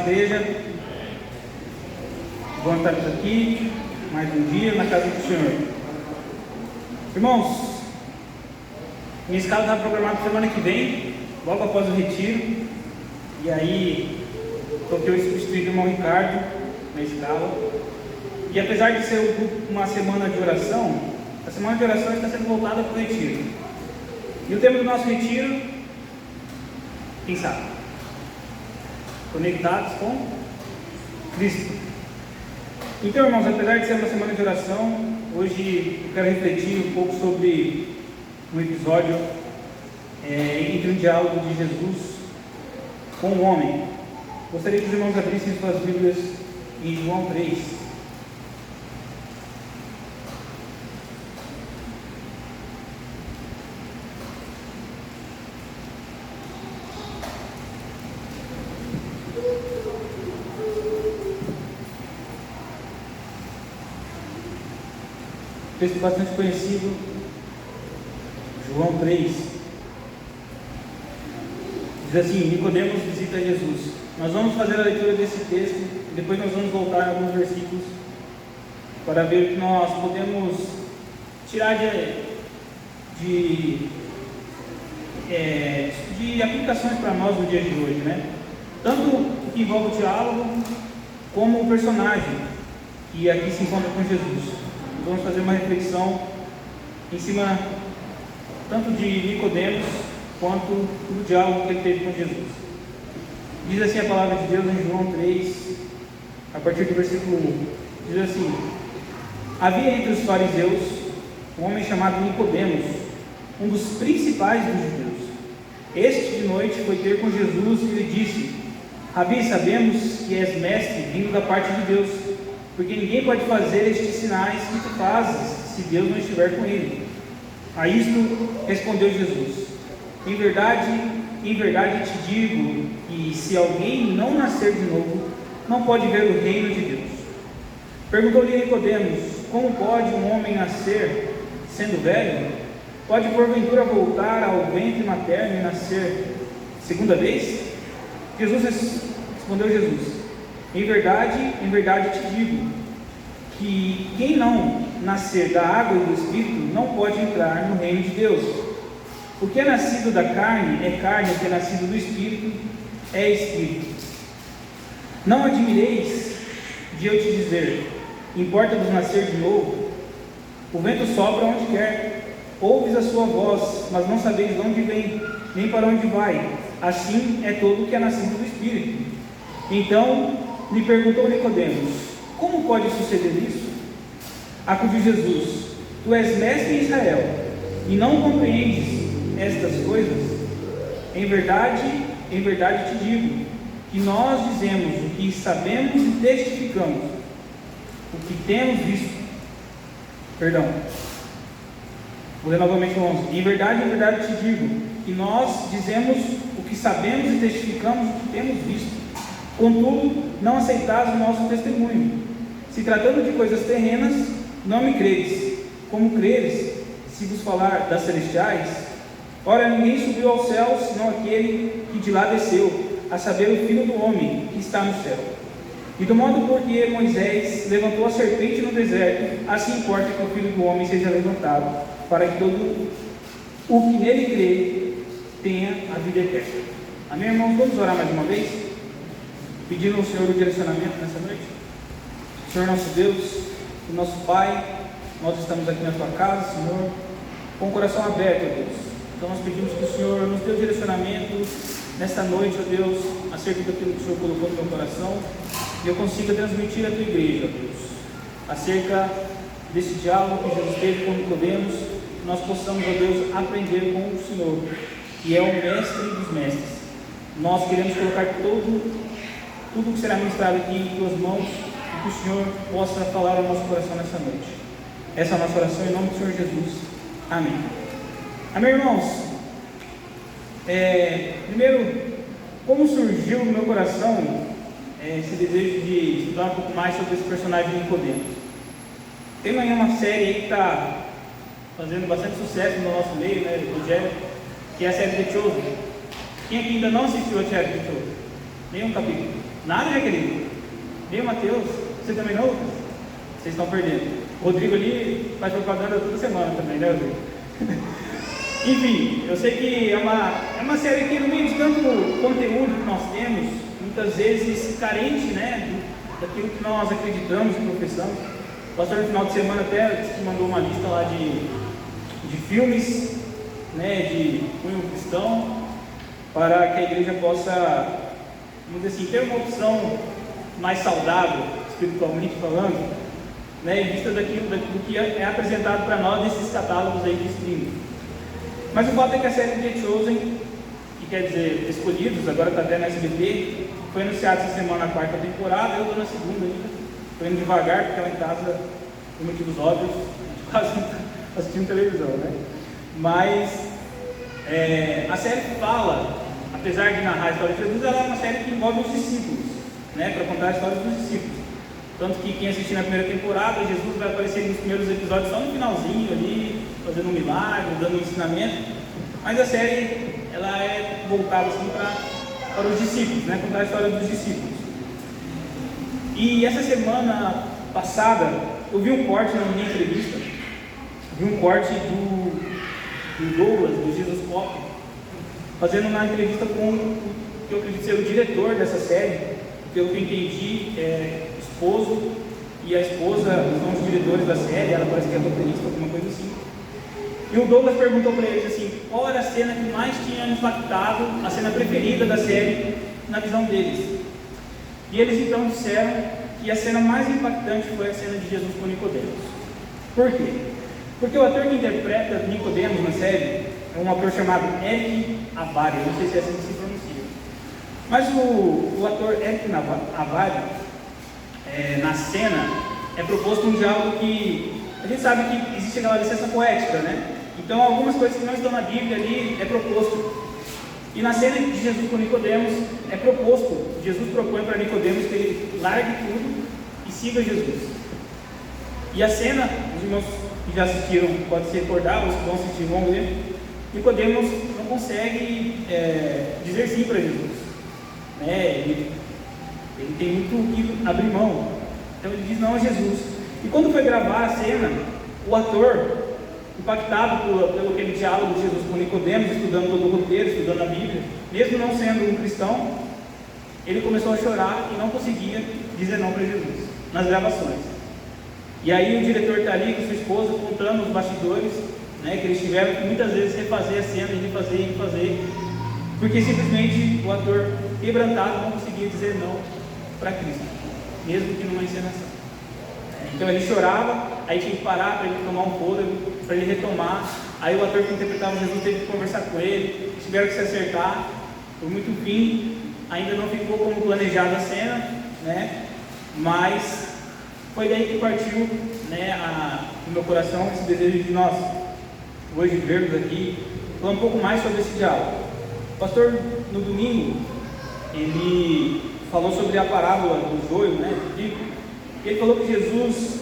igreja. Bom estarmos aqui, mais um dia, na casa do Senhor. Irmãos, minha escala estava programada para semana que vem, logo após o retiro. E aí, toquei o substituir do irmão Ricardo na escala. E apesar de ser uma semana de oração, a semana de oração está sendo voltada para o retiro. E o tema do nosso retiro, quem sabe? Conectados com Cristo. Então, irmãos, apesar de ser uma semana de oração, hoje eu quero refletir um pouco sobre um episódio entre um diálogo de Jesus com o homem. Gostaria que os irmãos abrissem suas Bíblias em João 3. Texto bastante conhecido, João 3, diz assim: Nicodemos visita Jesus. Nós vamos fazer a leitura desse texto e depois nós vamos voltar a alguns versículos para ver o que nós podemos tirar de aplicações para nós no dia de hoje, né? Tanto o que envolve o diálogo como o personagem que aqui se encontra com Jesus. Vamos fazer uma reflexão em cima tanto de Nicodemos quanto do diálogo que ele teve com Jesus. Diz assim a palavra de Deus em João 3, a partir do versículo 1. Diz assim: Havia entre os fariseus um homem chamado Nicodemos, um dos principais dos judeus. Este de noite foi ter com Jesus e lhe disse: Rabi, sabemos que és mestre vindo da parte de Deus, porque ninguém pode fazer estes sinais que tu fazes, se Deus não estiver com ele. A isto respondeu Jesus: em verdade te digo que se alguém não nascer de novo, não pode ver o reino de Deus. Perguntou-lhe Nicodemos: como pode um homem nascer sendo velho? Pode porventura voltar ao ventre materno e nascer segunda vez? Respondeu Jesus: em verdade te digo que quem não nascer da água e do Espírito não pode entrar no reino de Deus. O que é nascido da carne é carne, o que é nascido do Espírito é Espírito. Não admireis de eu te dizer: importa-vos nascer de novo? O vento sopra onde quer, ouves a sua voz, mas não sabeis de onde vem, nem para onde vai. Assim é todo o que é nascido do Espírito. Então lhe perguntou Nicodemos: como pode suceder isso? Acudiu Jesus: tu és mestre em Israel e não compreendes estas coisas? Em verdade te digo que nós dizemos o que sabemos e testificamos o que temos visto. Vou ler novamente o 11. Em verdade te digo que nós dizemos o que sabemos e testificamos o que temos visto. Contudo, não aceitais o nosso testemunho. Se tratando de coisas terrenas, não me creres. Como creres, se vos falar das celestiais? Ora, ninguém subiu aos céus, senão aquele que de lá desceu, a saber, o Filho do Homem que está no céu. E do modo porque Moisés levantou a serpente no deserto, assim importa que o Filho do Homem seja levantado, para que todo o que nele crê tenha a vida eterna. Amém, irmãos? Vamos orar mais uma vez? Pedindo ao Senhor o direcionamento nessa noite. Senhor nosso Deus e nosso Pai, nós estamos aqui na Tua casa, Senhor, com o coração aberto, ó Deus. Então nós pedimos que o Senhor nos dê o direcionamento nesta noite, ó Deus, acerca daquilo que o Senhor colocou no meu coração, e eu consiga transmitir à Tua igreja, ó Deus, acerca desse diálogo que Jesus teve com Nicodemos, que nós possamos, ó Deus, aprender com o Senhor, que é o mestre dos mestres. Nós queremos colocar tudo que será ministrado aqui em Tuas mãos, e que o Senhor possa falar ao nosso coração nessa noite. Essa é a nossa oração em nome do Senhor Jesus. Amém. Amém, irmãos? Primeiro, como surgiu no meu coração esse desejo de estudar um pouco mais sobre esse personagem Nicodemos? Tem uma série aí que está fazendo bastante sucesso no nosso meio, né, Evangelho, que é a série The Chosen. Quem aqui ainda não assistiu a série The Chosen? Nenhum capítulo? Nada, né, querido? Viu, Mateus? Você também não, Lucas? Vocês estão perdendo. O Rodrigo ali faz propaganda toda semana também, né, Rodrigo? Enfim, eu sei que é uma série que, no meio de tanto conteúdo que nós temos, muitas vezes carente, né, daquilo que nós acreditamos e professamos. O pastor, no final de semana, até mandou uma lista lá de filmes, né, de cunho cristão, para que a igreja possa, vamos dizer assim, ter uma opção mais saudável, espiritualmente falando, né, em vista do que é apresentado para nós nesses catálogos aí de streaming. Mas o fato é que a série The Chosen, que quer dizer Escolhidos, agora está até na SBT, foi anunciada essa semana a 4ª temporada. Eu estou na 2ª ainda, estou indo devagar, porque lá em casa, por motivos óbvios, a gente quase não está assistindo televisão, né? Mas a série fala, apesar de narrar a história de Jesus, ela é uma série que envolve os discípulos, né, para contar a história dos discípulos. Tanto que quem assistir na primeira temporada, Jesus vai aparecer nos primeiros episódios só no finalzinho ali, fazendo um milagre, dando um ensinamento. Mas a série, ela é voltada assim para os discípulos, né, contar a história dos discípulos. E essa semana passada, eu vi um corte na minha entrevista, vi um corte do Douglas, do Jesus Pop, fazendo uma entrevista com o que eu acredito ser o diretor dessa série. Pelo que eu entendi, esposo e a esposa são os diretores da série, ela parece que é roteirista, alguma coisa assim. E o Douglas perguntou para eles assim, qual era a cena que mais tinha impactado, a cena preferida da série, na visão deles. E eles então disseram que a cena mais impactante foi a cena de Jesus com Nicodemos. Por quê? Porque o ator que interpreta Nicodemos na série é um ator chamado Eric Avari, eu não sei se é assim que se pronuncia. Mas o ator Eric Avari, na cena, é proposto um diálogo que a gente sabe que existe aquela licença poética, né? Então algumas coisas que não estão na Bíblia ali é proposto. E na cena de Jesus com Nicodemos é proposto, Jesus propõe para Nicodemos que ele largue tudo e siga Jesus. E a cena, os irmãos que já assistiram podem se recordar, os que vão assistir vão ver, Nicodemos não consegue dizer sim para Jesus. Ele tem muito que abrir mão. Então ele diz não a Jesus. E quando foi gravar a cena, o ator, impactado pelo aquele diálogo de Jesus com Nicodemos, estudando todo o roteiro, estudando a Bíblia, mesmo não sendo um cristão, ele começou a chorar e não conseguia dizer não para Jesus nas gravações. E aí o diretor está ali com sua esposa contando os bastidores, né, que eles tiveram que muitas vezes refazer a cena e refazer, porque simplesmente o ator quebrantado não conseguia dizer não para Cristo, mesmo que numa encenação. Então ele chorava, aí tinha que parar para ele tomar um fôlego, para ele retomar. Aí o ator que interpretava Jesus teve que conversar com ele, tiveram que se acertar. Por muito fim, ainda não ficou como planejado a cena, né? Mas foi daí que partiu, né, no meu coração esse desejo de nós hoje vermos aqui, falar um pouco mais sobre esse diálogo. O pastor, no domingo, ele falou sobre a parábola do joio, né, do trigo. Ele falou que Jesus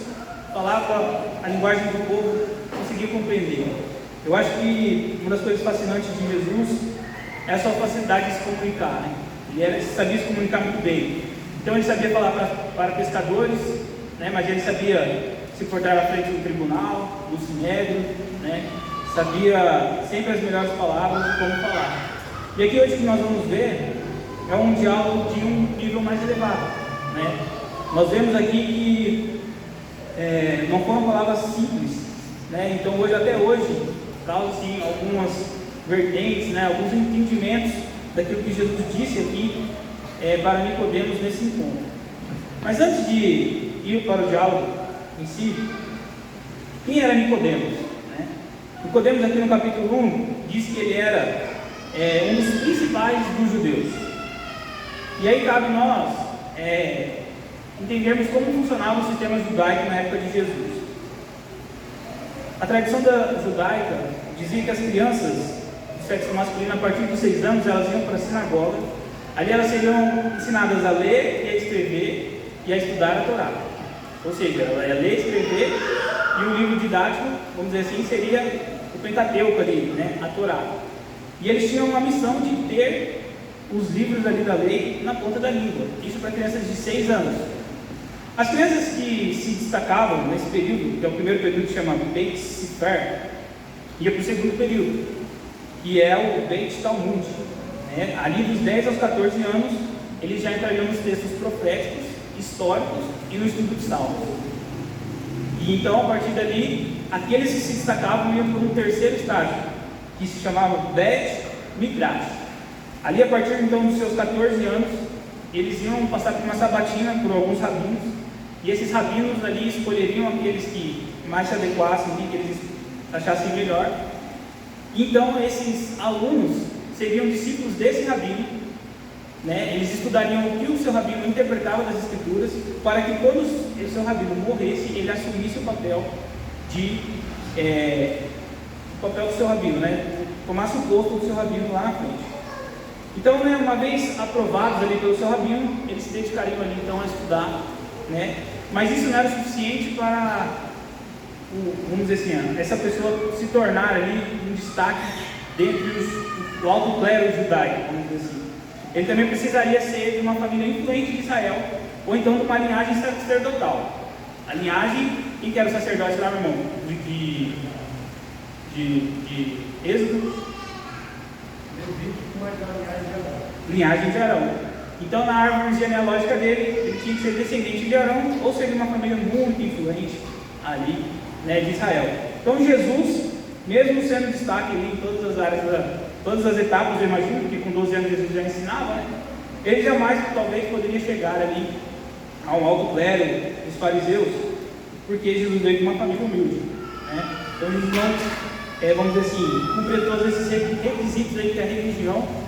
falava a linguagem do povo, conseguia compreender. Eu acho que uma das coisas fascinantes de Jesus é a sua facilidade de se comunicar, né? Ele sabia se comunicar muito bem. Então ele sabia falar para pescadores, né, mas ele sabia se portar à frente do tribunal, do sinédrio, né? Sabia sempre as melhores palavras e como falar. E aqui hoje que nós vamos ver é um diálogo de um nível mais elevado, né? Nós vemos aqui que não foram palavras simples, né? Então hoje, até hoje, causa sim algumas vertentes, né? Alguns entendimentos daquilo que Jesus disse aqui para Nicodemos nesse encontro. Mas antes de ir para o diálogo em si, quem era Nicodemos? Né? Nicodemos aqui no capítulo 1 diz que ele era um dos principais dos judeus. E aí cabe nós entendermos como funcionava o sistema judaico na época de Jesus. A tradição judaica dizia que as crianças do sexo masculino, a partir dos 6 anos, elas iam para a sinagoga. Ali elas seriam ensinadas a ler e a escrever e a estudar a Torá. Ou seja, ela ia ler, escrever, e o livro didático, vamos dizer assim, seria o Pentateuco ali, né, a Torá. E eles tinham uma missão de ter os livros ali da lei na ponta da língua, isso para crianças de 6 anos. As crianças que se destacavam nesse período, que é o primeiro período que chama Beit Sefer, ia para o segundo período, que é o Beit Talmud, né? Ali dos 10 aos 14 anos, eles já entrariam nos textos proféticos, históricos e no estudo de Salmos. E então, a partir dali, aqueles que se destacavam iam para um terceiro estágio, que se chamava Bet Midrash. Ali, a partir então dos seus 14 anos, eles iam passar por uma sabatina por alguns rabinos, e esses rabinos ali escolheriam aqueles que mais se adequassem, que eles achassem melhor. Então, esses alunos seriam discípulos desse rabino, né? Eles estudariam o que o seu rabino interpretava das escrituras, para que quando o seu rabino morresse, ele assumisse o papel do seu rabino, né? Tomasse o posto do seu rabino lá na frente. Então, né, uma vez aprovados ali pelo seu rabino, eles se dedicariam ali então a estudar, né? Mas isso não era suficiente para, vamos dizer assim, essa pessoa se tornar ali um destaque dentre do alto clero judaico, vamos dizer assim. Ele também precisaria ser de uma família influente de Israel, ou então de uma linhagem sacerdotal. A linhagem, quem que era o sacerdote lá, meu irmão? De Êxodo? Linhagem de Arão. Então, na árvore genealógica dele, ele tinha que ser descendente de Arão, ou seja, uma família muito influente ali, né, de Israel. Então, Jesus, mesmo sendo destaque ali em todas as áreas, todas as etapas, eu imagino, porque com 12 anos Jesus já ensinava, né? Ele jamais, talvez, poderia chegar ali ao alto clero dos fariseus, porque Jesus veio de uma família humilde, né? Então, Jesus não, vamos dizer assim, cumprir todos esses requisitos aí que a religião,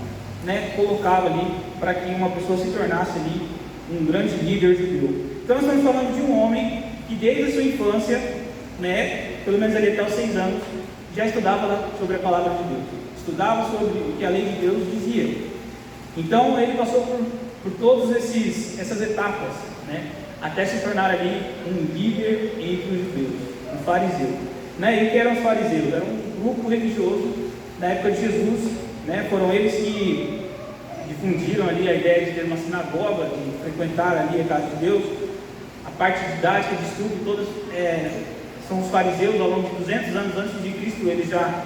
né, colocava ali para que uma pessoa se tornasse ali um grande líder judeu. Então nós estamos falando de um homem que desde a sua infância, né, pelo menos ali até os 6 anos, já estudava sobre a palavra de Deus, estudava sobre o que a lei de Deus dizia. Então ele passou por todas essas etapas, né, até se tornar ali um líder entre os judeus, um fariseu, né? E que eram os fariseus? Era um grupo religioso na época de Jesus, né? Foram eles que difundiram ali a ideia de ter uma sinagoga, de frequentar ali a casa de Deus. A parte didática de estudo, todas são os fariseus. Ao longo de 200 anos antes de Cristo, eles já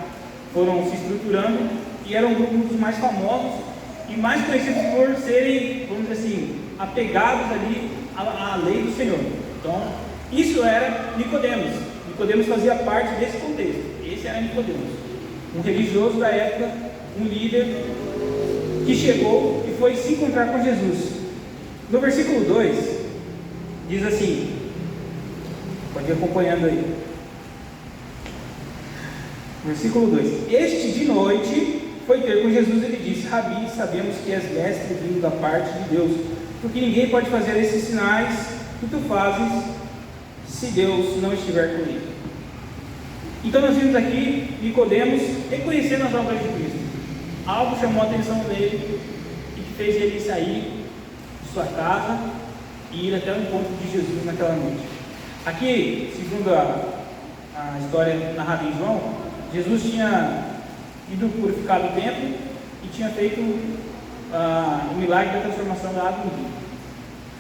foram se estruturando e eram um grupo dos mais famosos e mais conhecidos por serem, vamos dizer assim, apegados ali à lei do Senhor. Então, isso era Nicodemos. Nicodemos fazia parte desse contexto. Esse era Nicodemos, um religioso da época, um líder que chegou e foi se encontrar com Jesus. No versículo 2 diz assim, pode ir acompanhando aí, versículo 2: Este de noite foi ter com Jesus. Ele disse: Rabi, sabemos que és mestre vindo da parte de Deus, porque ninguém pode fazer esses sinais que tu fazes se Deus não estiver com ele. Então nós vimos aqui Nicodemos reconhecendo as obras de Cristo. Algo chamou a atenção dele e que fez ele sair de sua casa e ir até o encontro de Jesus naquela noite. Aqui, segundo a história narrada em João, Jesus tinha ido purificar o templo e tinha feito o milagre da transformação da água em vinho,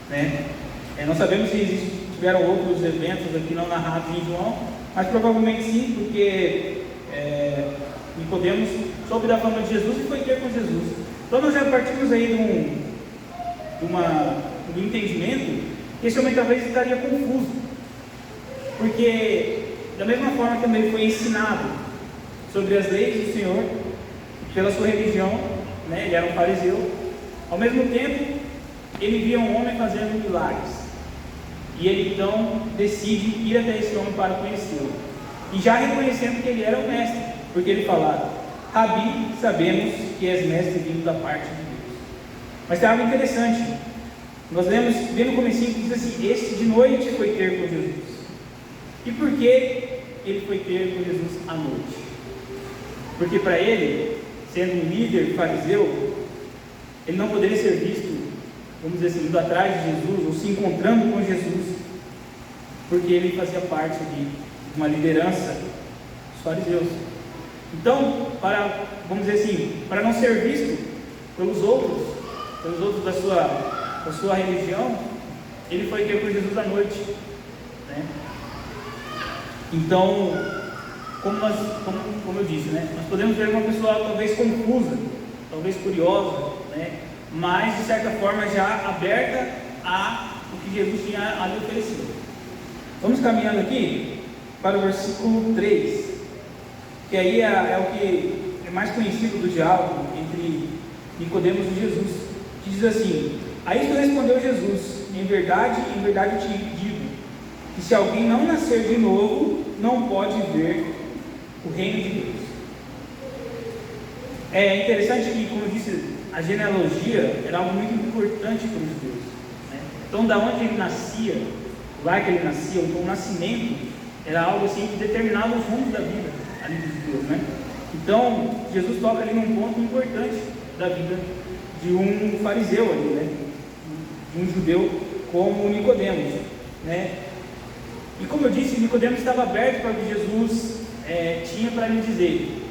né? Não sabemos se tiveram outros eventos aqui não narrados em João, mas provavelmente sim, porque Nicodemos soube da fama de Jesus e foi ter com Jesus. Então nós já partimos aí do entendimento que esse homem talvez estaria confuso, porque da mesma forma que ele foi ensinado sobre as leis do Senhor pela sua religião, né? Ele era um fariseu. Ao mesmo tempo, ele via um homem fazendo milagres, e ele então decide ir até esse homem para conhecê-lo, e já reconhecendo que ele era o mestre, porque ele fala: Rabi, sabemos que és mestre vindo da parte de Deus. Mas tem algo interessante. Nós lemos bem no comecinho que diz assim: este de noite foi ter com Jesus. E por que ele foi ter com Jesus à noite? Porque para ele, sendo um líder fariseu, ele não poderia ser visto, vamos dizer assim, indo atrás de Jesus ou se encontrando com Jesus, porque ele fazia parte de uma liderança dos fariseus. Então, vamos dizer assim, para não ser visto pelos outros da sua religião, ele foi ter com Jesus à noite, né? Então, como eu disse, né, nós podemos ver uma pessoa talvez confusa, talvez curiosa, né, mas de certa forma já aberta a o que Jesus tinha ali oferecido. Vamos caminhando aqui para o versículo 3, que aí é o que é mais conhecido do diálogo entre Nicodemos e Jesus, que diz assim: a isto respondeu Jesus: em verdade eu te digo, que se alguém não nascer de novo, não pode ver o reino de Deus. É interessante que, como eu disse, a genealogia era algo muito importante para os judeus, né? Então, da onde ele nascia, o lugar que ele nascia, então o nascimento, era algo assim que determinava os rumos da vida ali dos judeus, né? Então, Jesus toca ali num ponto importante da vida de um fariseu ali, né? De um judeu como Nicodemos, né? E como eu disse, Nicodemos estava aberto para o que Jesus tinha para lhe dizer.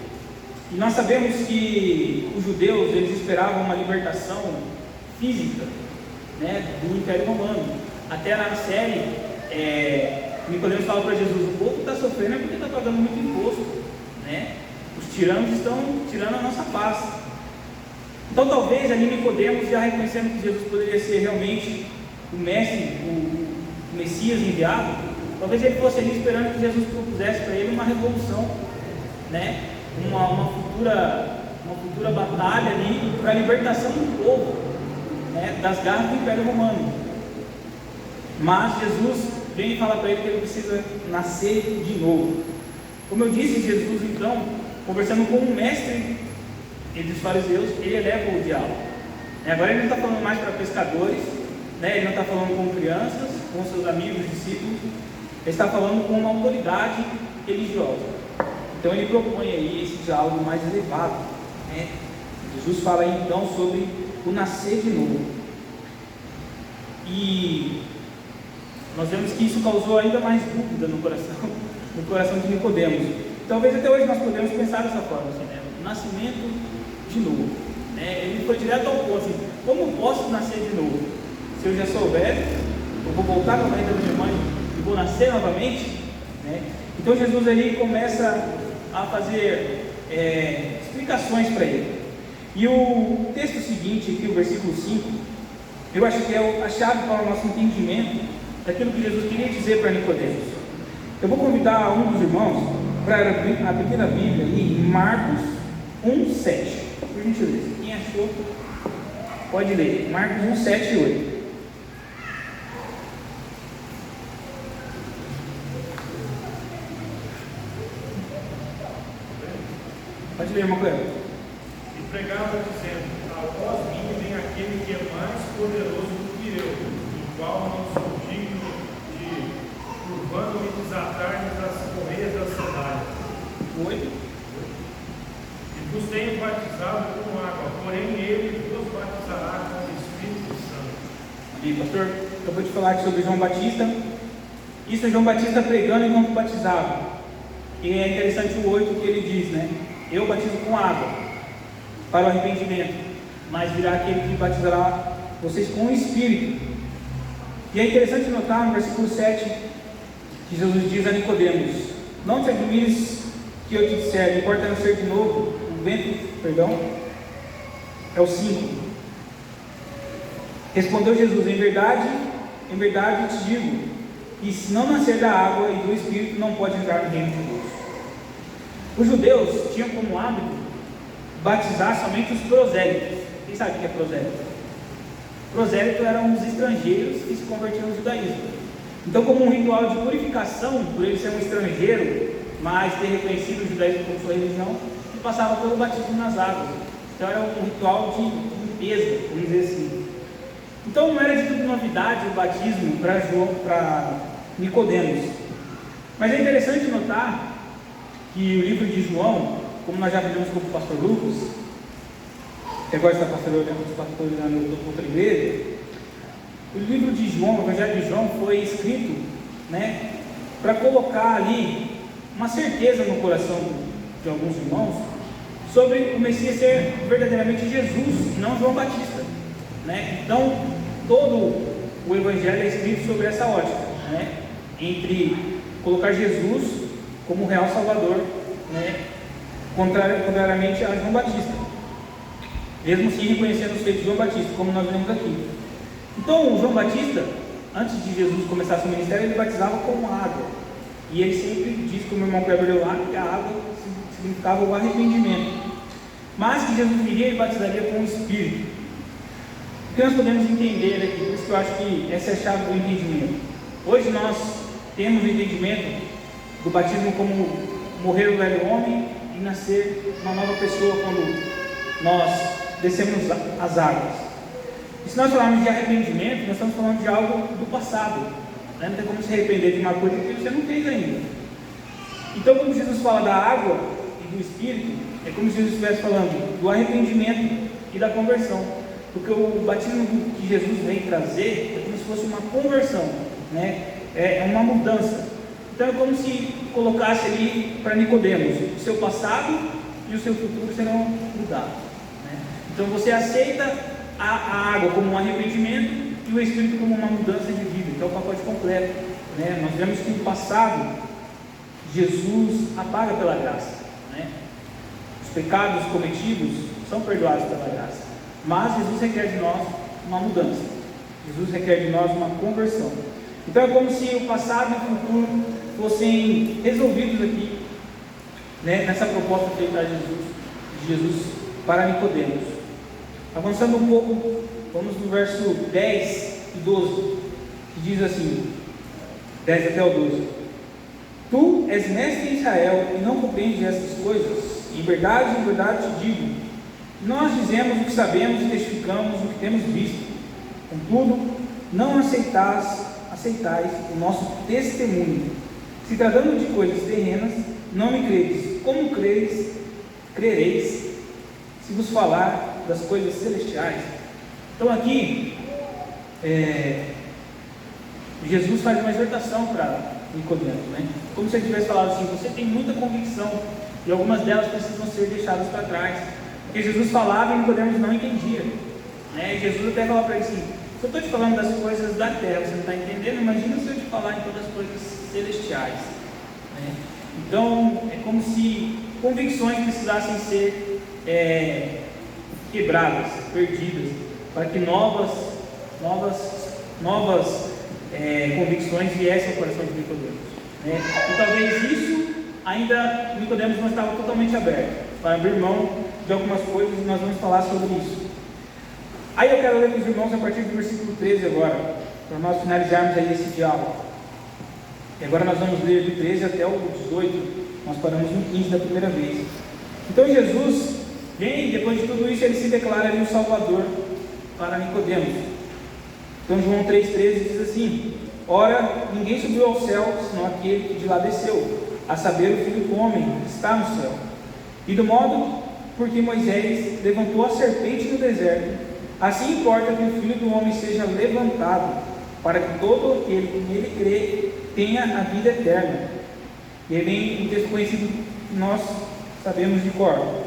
E nós sabemos que os judeus, eles esperavam uma libertação física, né, do Império Romano. Até na série, Nicodemos fala para Jesus: o povo está sofrendo porque está pagando muito imposto, né? Os tiranos estão tirando a nossa paz. Então talvez ali Nicodemos, já reconhecendo que Jesus poderia ser realmente o mestre, o Messias enviado, talvez ele fosse ali esperando que Jesus propusesse para ele uma revolução, né? Uma futura batalha ali para a libertação do povo, né? Das garras do Império Romano. Mas Jesus vem e fala para ele que ele precisa nascer de novo. Como eu disse, Jesus então, conversando com um mestre entre os fariseus, ele eleva o diálogo. Agora ele não está falando mais para pescadores, né? Ele não está falando com crianças, com seus amigos, discípulos. Ele está falando com uma autoridade religiosa. Então ele propõe aí esse diálogo mais elevado, né? Jesus fala aí então sobre o nascer de novo. E nós vemos que isso causou ainda mais dúvida no coração de Nicodemos. Talvez até hoje nós podemos pensar dessa forma, assim, né? O nascimento de novo, né? Ele foi direto ao ponto, assim: como posso nascer de novo? Se eu já sou velho, eu vou voltar para a barriga da minha mãe e vou nascer novamente, né? Então Jesus ali começa a fazer explicações para ele. E o texto seguinte, aqui o versículo 5, eu acho que é a chave para o nosso entendimento daquilo que Jesus queria dizer para Nicodemos. Eu vou convidar um dos irmãos para abrir a Bíblia em Marcos 1:7. Por gentileza, quem achou pode ler. Marcos 1:7 e 8. Pode ler, irmão Cleber. E pregava dizendo: após mim vem aquele que é mais poderoso do que eu, do qual não sou digno de, curvando-me, desatar-me das correias da sandália. 8. E vos tenho batizado com água, porém ele vos batizará com o Espírito Santo. Amém, pastor. Eu vou te falar aqui sobre João Batista. Isso é João Batista pregando enquanto batizava. E é interessante o 8 que ele diz, né? Eu batizo com água para o arrependimento, mas virá aquele que batizará vocês com o Espírito. E é interessante notar no versículo 7 que Jesus diz a Nicodemos: não te admires que eu te disser, importa nascer de novo, é o 5. Respondeu Jesus: em verdade eu te digo, que se não nascer da água e do Espírito, não pode entrar no reino de Deus. Os judeus tinham como hábito batizar somente os prosélitos. Quem sabe o que é prosélito? Prosélito eram os estrangeiros que se convertiam ao judaísmo. Então, como um ritual de purificação, por ele ser um estrangeiro, mas ter reconhecido o judaísmo como sua religião, ele passava pelo batismo nas águas. Então era um ritual de limpeza, vamos dizer assim. Então não era de tudo novidade o batismo para Nicodemos. Mas é interessante notar que o livro de João, como nós já vimos com o pastor Lucas, que agora está pastoreando outra igreja, o livro de João, o Evangelho de João, foi escrito, né, para colocar ali uma certeza no coração de alguns irmãos sobre o Messias ser verdadeiramente Jesus, e não João Batista, né? Então, todo o Evangelho é escrito sobre essa ótica, né? Entre colocar Jesus como o real Salvador, né? Contrariamente a João Batista, mesmo assim reconhecendo os feitos de João Batista, como nós vemos aqui. Então, o João Batista, antes de Jesus começar seu ministério, ele batizava com água, e ele sempre diz, como o irmão Kleber leu lá, que a água significava o arrependimento, mas que Jesus viria e batizaria com o Espírito. O que nós podemos entender aqui? Por isso que eu acho que essa é a chave do entendimento. Hoje nós temos o entendimento do batismo como morrer o velho homem e nascer uma nova pessoa quando nós descemos as águas. E se nós falarmos de arrependimento, nós estamos falando de algo do passado, né? Não tem como se arrepender de uma coisa que você não fez ainda. Então, quando Jesus fala da água e do Espírito, é como se Jesus estivesse falando do arrependimento e da conversão, porque o batismo que Jesus vem trazer é como se fosse uma conversão, né? É uma mudança. Então é como se colocasse ali para Nicodemos: o seu passado e o seu futuro serão mudados, né? Então você aceita a água como um arrependimento e o Espírito como uma mudança de vida, que é o pacote completo, né? Nós vemos que no passado Jesus apaga pela graça, né? Os pecados cometidos são perdoados pela graça, mas Jesus requer de nós uma mudança, Jesus requer de nós uma conversão. Então é como se o passado e o futuro fossem resolvidos aqui, né, nessa proposta feita de Jesus para Nicodemos. Avançando um pouco, vamos no verso 10 e 12, que diz assim, 10 até o 12: Tu és mestre em Israel e não compreendes essas coisas? Em verdade te digo, nós dizemos o que sabemos e testificamos o que temos visto, contudo, não aceitais o nosso testemunho. Se tratando de coisas terrenas, não me credes. Como crereis, se vos falar das coisas celestiais? Então aqui, Jesus faz uma exortação para Nicodemos, né? Como se ele tivesse falado assim: você tem muita convicção, e algumas delas precisam ser deixadas para trás. Porque Jesus falava e Nicodemos não entendia, né? E Jesus até falava para ele assim: se eu estou te falando das coisas da terra, você não está entendendo, imagina se eu te falar então das coisas celestiais, né? Então é como se convicções precisassem ser quebradas, perdidas, para que novas convicções viessem ao coração de Nicodemos, né? E talvez isso ainda Nicodemos não estava totalmente aberto para abrir mão de algumas coisas, e nós vamos falar sobre isso. Aí eu quero ler para os irmãos a partir do versículo 13 agora, para nós finalizarmos aí esse diálogo. E agora nós vamos ler do 13 até o 18, nós paramos no 15 da primeira vez. Então Jesus vem, depois de tudo isso, ele se declara ali o Salvador para Nicodemos. Então João 3,13 diz assim: ora, ninguém subiu ao céu, senão aquele que de lá desceu, a saber, o Filho do Homem que está no céu. E do modo porque Moisés levantou a serpente no deserto, assim importa que o Filho do Homem seja levantado, para que todo aquele que nele crê tenha a vida eterna. E aí vem um texto conhecido que nós sabemos de cor: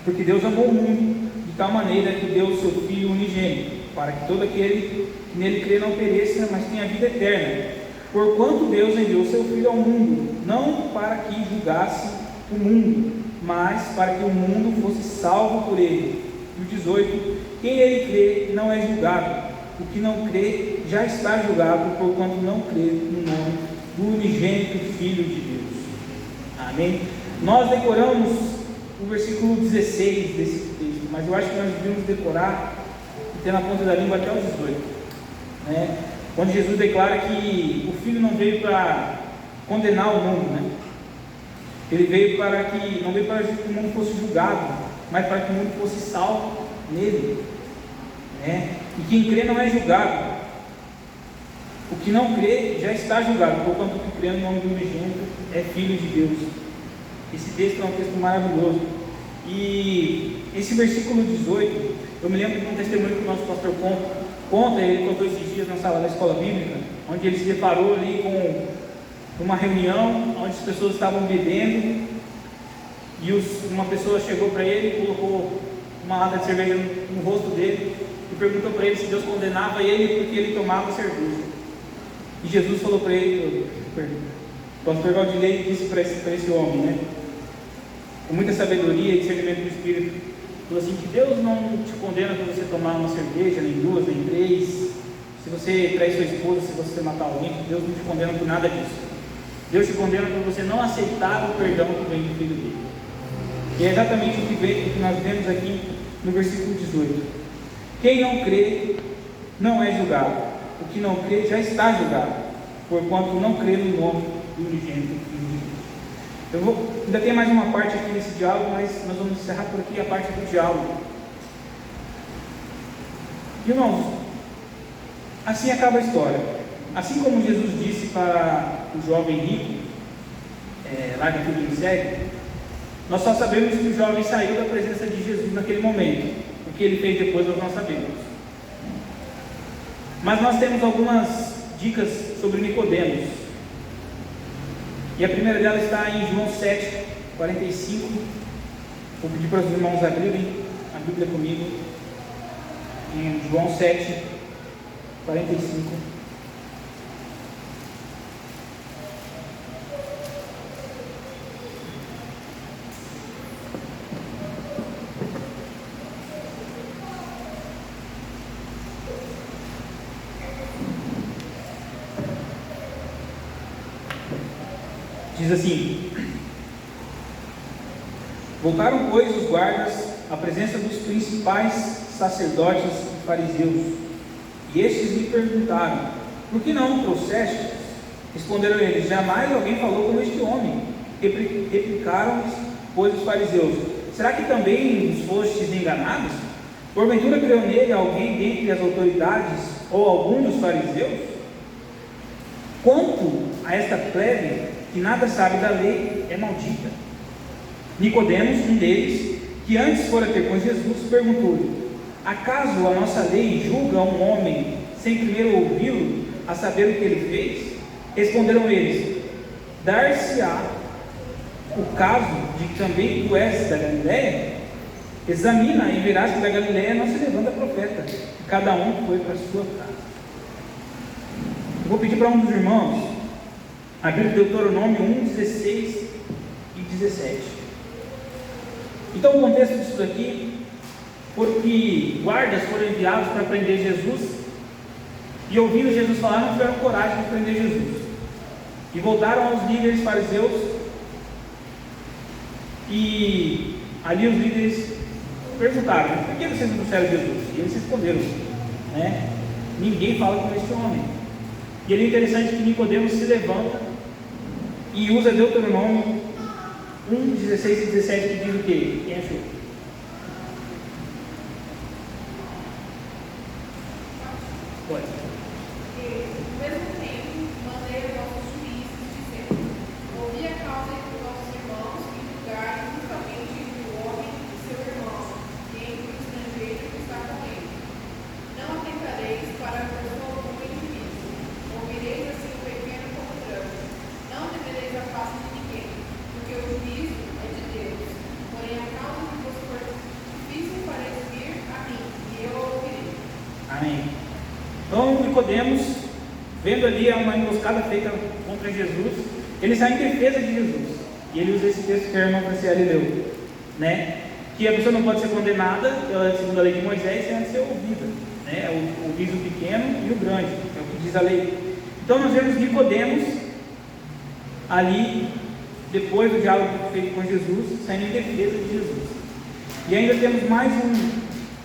porque Deus amou o mundo de tal maneira que deu o seu Filho unigênito, para que todo aquele que nele crê não pereça, mas tenha a vida eterna. Porquanto Deus enviou o seu Filho ao mundo, não para que julgasse o mundo, mas para que o mundo fosse salvo por ele. E o 18: quem nele crê não é julgado, o que não crê já está julgado, porquanto não crê no nome do unigênito Filho de Deus. Amém? Nós decoramos o versículo 16 desse texto, mas eu acho que nós devíamos decorar e ter na ponta da língua até o 18, né? Quando Jesus declara que o Filho não veio para condenar o mundo, né? Ele veio para que, não veio para que o mundo fosse julgado, mas para que o mundo fosse salvo nele, né? E quem crê não é julgado, o que não crê já está julgado, porquanto o que crê no nome do unigênito é filho de Deus. Esse texto é um texto maravilhoso. E esse versículo 18, eu me lembro de um testemunho que o nosso pastor conta, ele contou esses dias na sala da escola bíblica, onde ele se deparou ali com uma reunião onde as pessoas estavam bebendo, e uma pessoa chegou para ele, colocou uma lata de cerveja no rosto dele e perguntou para ele se Deus condenava ele porque ele tomava cerveja. E Jesus falou para ele, o pastor Galdilei disse para esse homem, né, com muita sabedoria e discernimento do Espírito, falou assim, que Deus não te condena por você tomar uma cerveja, nem duas, nem três, se você trair sua esposa, se você matar alguém, Deus não te condena por nada disso. Deus te condena por você não aceitar o perdão que vem do Filho dele. E é exatamente o que nós vemos aqui no versículo 18. Quem não crê não é julgado. O que não crê já está julgado, porquanto não crê no nome do unigênito Filho de Deus. Ainda tem mais uma parte aqui nesse diálogo, mas nós vamos encerrar por aqui a parte do diálogo. Irmãos, assim acaba a história. Assim como Jesus disse para o jovem rico, lá no capítulo 7, nós só sabemos que o jovem saiu da presença de Jesus naquele momento. O que ele fez depois nós não sabemos. Mas nós temos algumas dicas sobre Nicodemos. E a primeira delas está em João 7, 45. Vou pedir para os irmãos abrirem a Bíblia comigo. Em João 7, 45. Diz assim: voltaram, pois, os guardas à presença dos principais sacerdotes e fariseus, e estes lhe perguntaram: por que não o trouxestes? Responderam eles: jamais alguém falou como este homem. Replicaram-lhes, pois, os fariseus: será que também os fostes enganados? Porventura creu nele alguém dentre as autoridades ou algum dos fariseus? Quanto a esta plebe que nada sabe da lei, é maldita. Nicodemos, um deles, que antes fora ter com Jesus, perguntou-lhe: acaso a nossa lei julga um homem sem primeiro ouvi-lo, a saber o que ele fez? Responderam eles: dar-se-á o caso de que também tu és da Galiléia? Examina e verás que da Galiléia não se levanta profeta, e cada um foi para a sua casa. Eu vou pedir para um dos irmãos abrir Deuteronômio 1, 16 e 17. Então o contexto disso daqui foi que guardas foram enviados para prender Jesus, e ouvindo Jesus falar, não tiveram coragem de prender Jesus, e voltaram aos líderes fariseus, e ali os líderes perguntaram: por que vocês não trouxeram Jesus? E eles responderam: ninguém fala com este homem. E é interessante que Nicodemos se levanta e usa Deuteronômio 1, 16 e 17, que diz o quê? Quem achou? Pode. Ao mesmo tempo, mandei aos nossos juízes, dizendo: ouvi a causa entre os nossos irmãos e julgai justamente entre o homem e seu irmão, e entre o estrangeiro que está com ele. Não atentareis para coisa alguma em juízo. Ouvireis assim o pequeno como o grande. Não devereis a face de ninguém, porque o juízo é de Deus. Porém, a causa que vos for difícil parece vir a mim, e eu a ouvirei. Amém. Então Nicodemos, vendo ali uma emboscada feita contra Jesus, ele sai em defesa de Jesus. E ele usa esse texto que a irmã Franciele leu, que a pessoa não pode ser condenada segundo a lei de Moisés sem antes ser ouvida, o juízo pequeno e o grande, é o que diz a lei. Então nós vemos Nicodemos ali, depois do diálogo feito com Jesus, saindo em defesa de Jesus. E ainda temos mais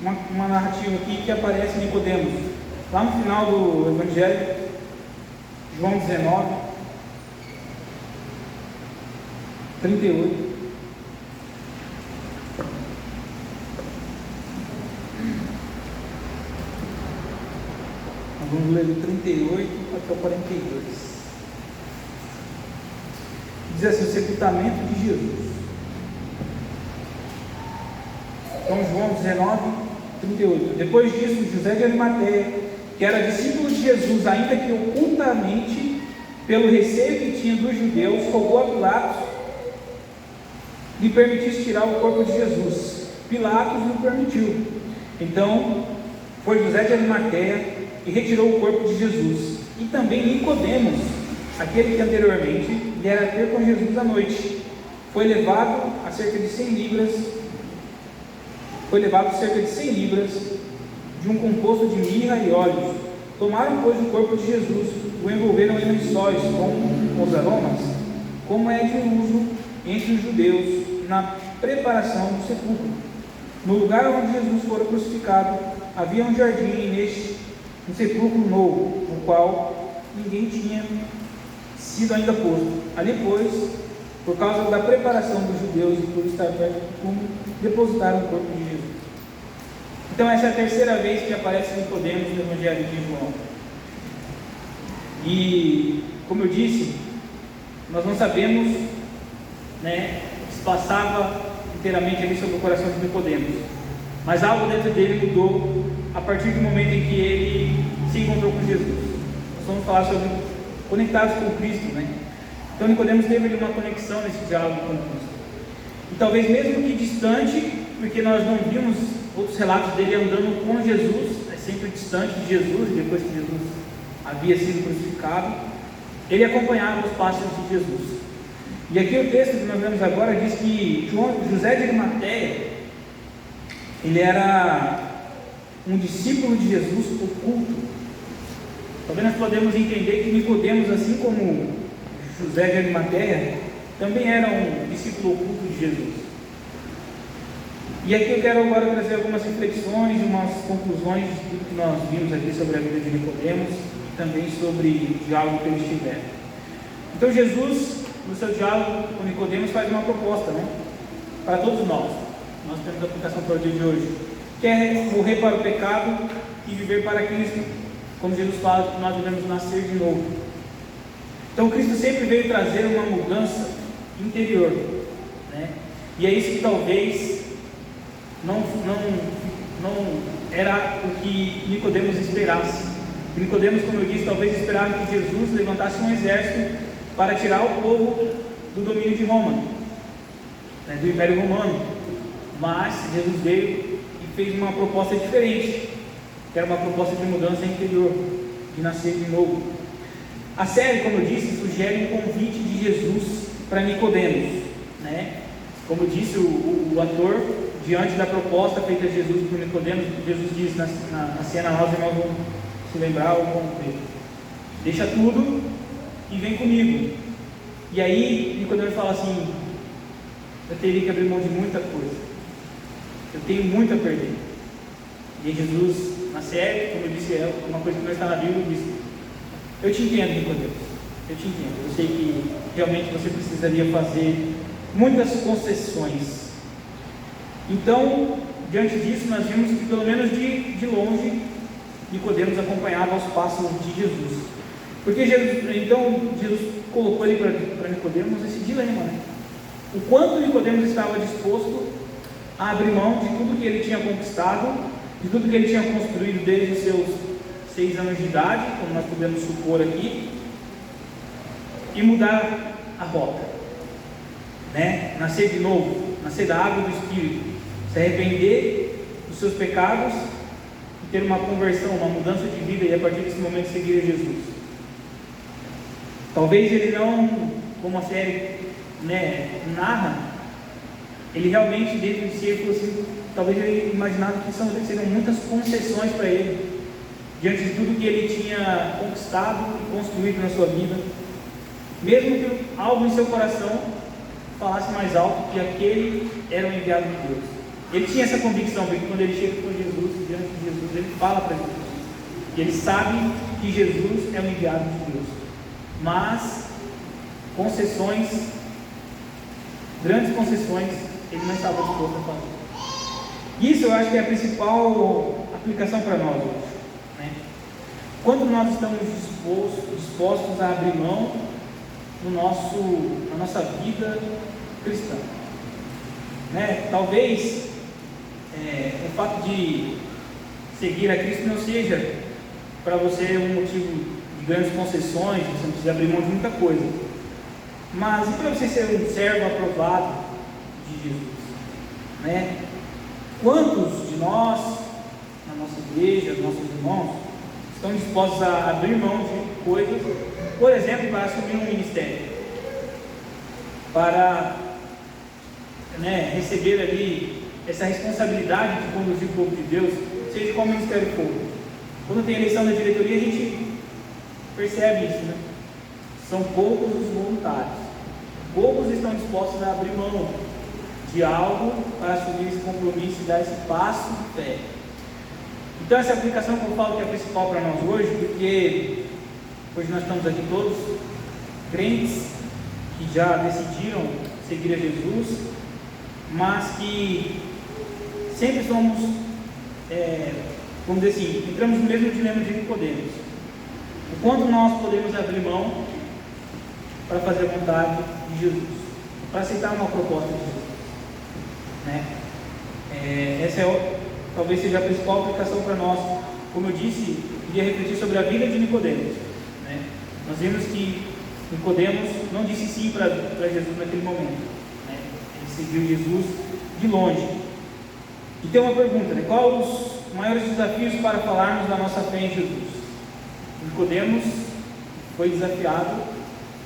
uma narrativa aqui que aparece Nicodemos lá no final do Evangelho, João 19, 38. Nós vamos ler do 38 até o 42. Diz assim: o sepultamento de Jesus. Então, João 19, 38. Depois disso, José de Arimateia, que era discípulo de Jesus, ainda que ocultamente, pelo receio que tinha dos judeus, rogou a Pilatos lhe permitisse tirar o corpo de Jesus. Pilatos não permitiu. Então foi José de Arimateia e retirou o corpo de Jesus. E também Nicodemos, aquele que anteriormente lhe era ter com Jesus à noite, foi levado cerca de 100 libras de um composto de mirra e óleos. Tomaram, pois, o corpo de Jesus, o envolveram em lençóis com os aromas, como é de uso entre os judeus na preparação do sepulcro. No lugar onde Jesus fora crucificado, havia um jardim, e neste um sepulcro novo, no qual ninguém tinha sido ainda posto. Ali, pois, por causa da preparação dos judeus e por estar perto do túmulo, depositaram o corpo de Jesus. Então essa é a terceira vez que aparece Nicodemos no Evangelho de João. E, como eu disse, nós não sabemos, se passava inteiramente ali sobre o coração de Nicodemos, mas algo dentro dele mudou a partir do momento em que ele se encontrou com Jesus. Nós vamos falar sobre conectados com Cristo, Então Nicodemos teve ali uma conexão nesse diálogo com Cristo. E talvez mesmo que distante, porque nós não vimos outros relatos dele andando com Jesus, sempre distante de Jesus, depois que Jesus havia sido crucificado, ele acompanhava os passos de Jesus. E aqui o texto que nós vemos agora diz que José de Arimateia, ele era um discípulo de Jesus oculto. Talvez nós podemos entender que Nicodemos, assim como José de Arimateia, também era um discípulo oculto de Jesus. E aqui eu quero agora trazer algumas reflexões, umas conclusões de tudo que nós vimos aqui sobre a vida de Nicodemos e também sobre o diálogo que eles tiveram. Então Jesus, no seu diálogo com Nicodemos, faz uma proposta, para todos nós. Nós temos a aplicação para o dia de hoje, que é morrer para o pecado e viver para Cristo, como Jesus fala que nós devemos nascer de novo. Então Cristo sempre veio trazer uma mudança interior, e é isso que talvez não era o que Nicodemos esperasse. Nicodemos, como eu disse, talvez esperava que Jesus levantasse um exército para tirar o povo do domínio de Roma, do Império Romano. Mas Jesus veio e fez uma proposta diferente, que era uma proposta de mudança interior, de nascer de novo. A série, como eu disse, sugere um convite de Jesus para Nicodemos, Como disse o ator, diante da proposta feita a Jesus por Nicodemos, Jesus diz na cena, nós irmãos vamos se lembrar ou vamos ver: deixa tudo e vem comigo. E aí Nicodemos fala assim: eu teria que abrir mão de muita coisa, eu tenho muito a perder. E aí Jesus, na série, como eu disse, é uma coisa que não está na Bíblia, diz: eu te entendo, Nicodemos, eu te entendo, eu sei que realmente você precisaria fazer muitas concessões. Então, diante disso, nós vimos que pelo menos de longe Nicodemos acompanhava os passos de Jesus. Porque Jesus colocou ali para Nicodemos esse dilema, O quanto Nicodemos estava disposto a abrir mão de tudo que ele tinha conquistado, de tudo que ele tinha construído desde os seus 6 anos de idade, como nós podemos supor aqui, e mudar a rota. Nascer de novo, nascer da água do Espírito, se arrepender dos seus pecados e ter uma conversão, uma mudança de vida, e a partir desse momento seguir a Jesus. Talvez ele não, como a série narra, ele realmente dentro de si, ele falou assim, talvez ele imaginava que seriam muitas concessões para ele, diante de tudo que ele tinha conquistado e construído na sua vida, mesmo que algo em seu coração falasse mais alto que aquele era o enviado de Deus. Ele tinha essa convicção, porque quando ele chega com Jesus, diante de Jesus, ele fala para Jesus, e ele sabe que Jesus é o enviado de Deus, mas concessões, grandes concessões, ele não estava disposto a fazer. Isso eu acho que é a principal aplicação para nós hoje, Quando nós estamos dispostos a abrir mão na nossa vida cristã, Talvez o fato de seguir a Cristo não seja para você um motivo de grandes concessões, você não precisa abrir mão de muita coisa, mas e para você ser um servo aprovado de Jesus, né? Quantos de nós, na nossa igreja, nossos irmãos, estão dispostos a abrir mão de coisas, por exemplo, para assumir um ministério, para, né, receber ali essa responsabilidade de conduzir o povo de Deus, seja qual ministério for. Quando tem eleição da diretoria, a gente percebe isso, né? São poucos os voluntários, poucos estão dispostos a abrir mão de algo para assumir esse compromisso e dar esse passo de fé. Então essa aplicação que eu falo que é a principal para nós hoje, porque hoje nós estamos aqui todos crentes que já decidiram seguir a Jesus, mas que sempre somos, vamos dizer assim, entramos no mesmo dilema de Nicodemos. O quanto nós podemos abrir mão para fazer a vontade de Jesus, para aceitar uma proposta de Jesus, né? Essa talvez seja a principal aplicação para nós. Como eu disse, eu queria refletir sobre a vida de Nicodemos, né? Nós vimos que Nicodemos não disse sim para Jesus naquele momento, né? Ele seguiu Jesus de longe. E tem uma pergunta, né? Qual os maiores desafios para falarmos da nossa fé em Jesus? Nicodemos foi desafiado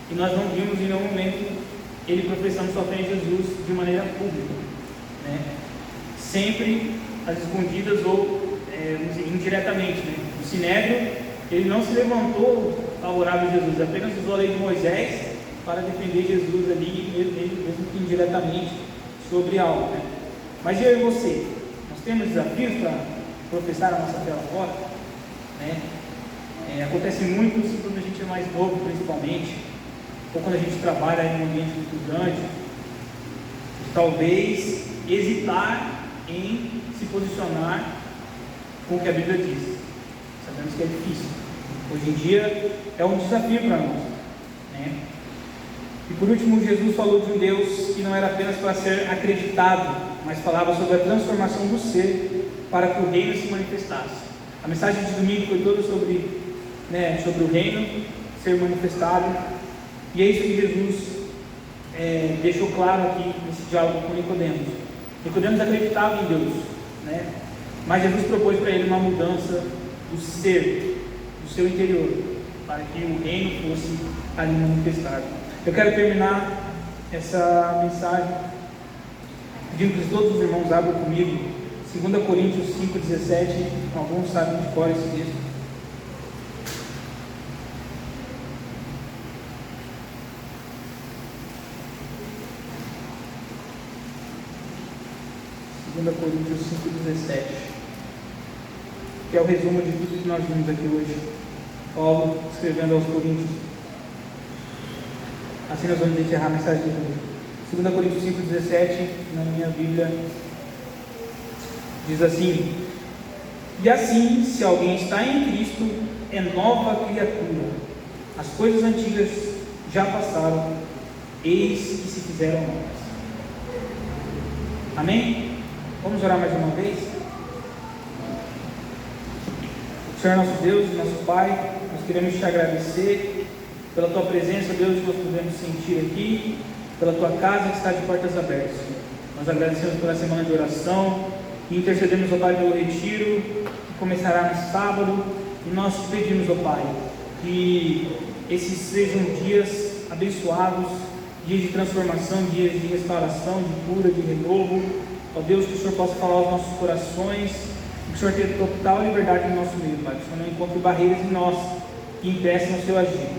e nós não vimos em nenhum momento ele professando sua fé em Jesus de maneira pública, né? Sempre às escondidas ou indiretamente, né? O Sinédrio, ele não se levantou favorável a Jesus, apenas usou a lei de Moisés para defender Jesus ali, mesmo que indiretamente, sobre algo, né? Mas eu e você, nós temos desafios para professar a nossa fé lá fora, né? Acontece muito isso quando a gente é mais novo, principalmente, ou quando a gente trabalha em um ambiente muito grande, talvez hesitar em se posicionar com o que a Bíblia diz. Sabemos que é difícil. Hoje em dia é um desafio para nós, né? E por último, Jesus falou de um Deus que não era apenas para ser acreditado, mas falava sobre a transformação do ser para que o reino se manifestasse. A mensagem de domingo foi toda sobre o reino ser manifestado, e é isso que Jesus deixou claro aqui nesse diálogo com Nicodemos. Nicodemos acreditava em Deus, né? Mas Jesus propôs para ele uma mudança do ser, do seu interior, para que o reino fosse ali manifestado. Eu quero terminar essa mensagem pedindo que todos os irmãos abram comigo 2 Coríntios 5,17. Alguns sabem de cor esse texto. 2 Coríntios 5,17, que é o resumo de tudo que nós vimos aqui hoje. Paulo escrevendo aos Coríntios. Assim nós vamos encerrar a mensagem de hoje. 2 Coríntios 5,17, na minha Bíblia, diz assim: e assim, se alguém está em Cristo, é nova criatura. As coisas antigas já passaram, eis que se fizeram novas. Amém? Vamos orar mais uma vez? Senhor nosso Deus, nosso Pai, nós queremos te agradecer pela tua presença, Deus, que nós podemos sentir aqui, pela tua casa que está de portas abertas. Nós agradecemos pela semana de oração e intercedemos, ó Pai, pelo retiro que começará no sábado, e nós te pedimos, ó Pai, que esses sejam dias abençoados, dias de transformação, dias de restauração, de cura, de renovo. Ó Deus, que o Senhor possa falar aos nossos corações, que o Senhor tenha total liberdade no nosso meio, Pai, que o Senhor não encontre barreiras em nós que impeçam o seu agir.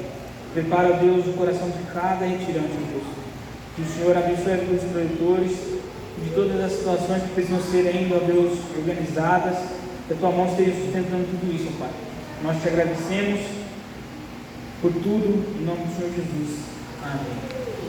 Prepara, ó Deus, o coração de cada retirante, ó Deus. Que o Senhor abençoe a vida dos proletores e de todas as situações que precisam ser ainda, ó Deus, organizadas, que a tua mão esteja sustentando tudo isso, ó Pai. Nós te agradecemos por tudo, em nome do Senhor Jesus. Amém.